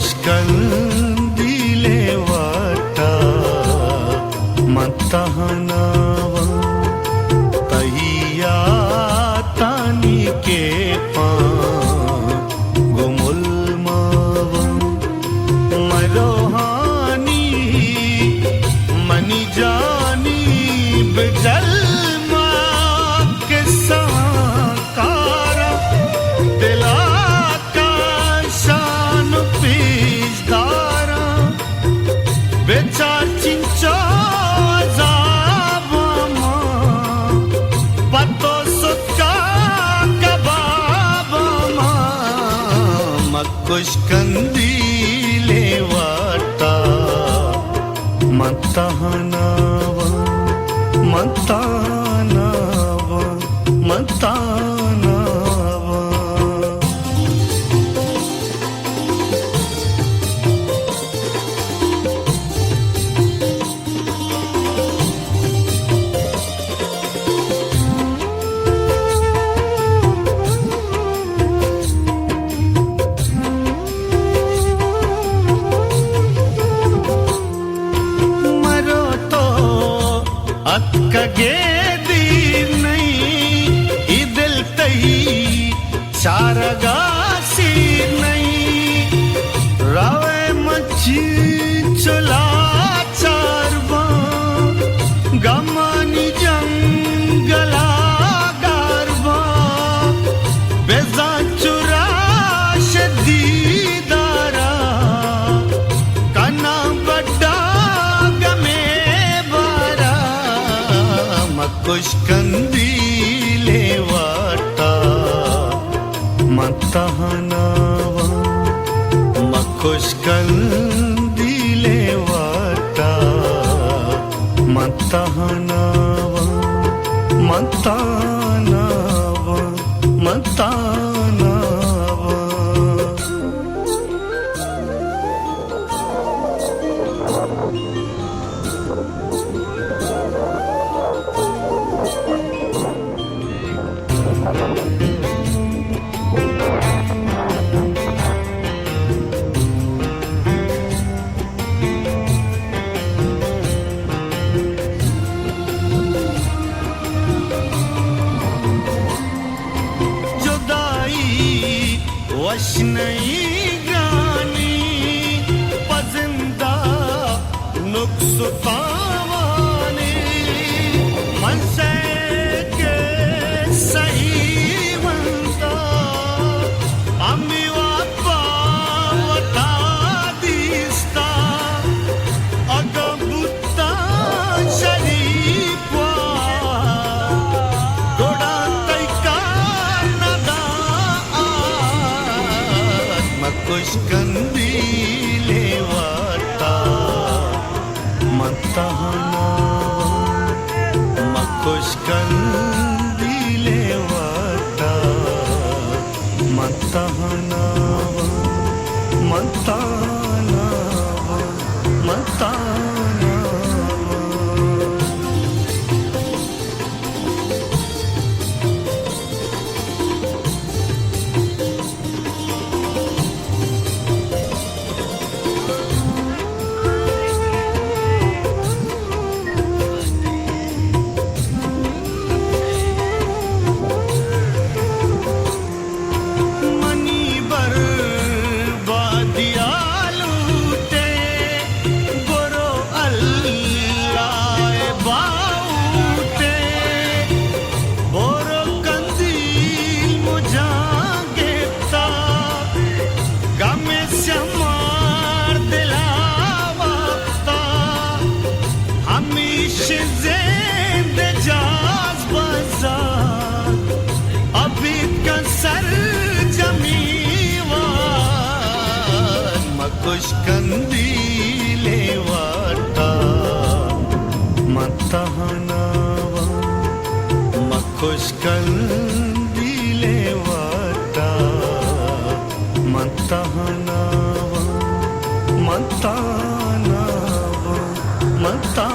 कुष्कंदिले वाटा मतहनाव तहिया तानी के पा गुमुल माव मरोहानी मनी जानी बिजल बेचार चिंचा जाबमा पतो सुका कबाबमा मकुष्कंदिले वाटा मतहनाव मतनाव मतनाव अक्कगे दी नहीं इदिल तही चारगासी नहीं रावे मच्छी चला चारवा गमानी जंगला गारवा बेजा चुरा शदीदारा कना बड्डा कुष्कंदिले वाटा मतहनाव मकुष्कंदिले वाटा मतहनाव मतनाव मतनाव वश नहीं गानी पजिंदा नुक्सुतावानी मनसे के सही बनता अम्मी वापा वता दिस्ता अगबुता शरीफा गोड़ा तैका नदा कुष्कंदिले वाटा मतहनाव मकुष्कंदिले वाटा मतहनाव मतनाव मतनाव कुष्कंदिले वाटा मतहनाव मकुष्कंदिले वाटा मतहनाव मतनाव मता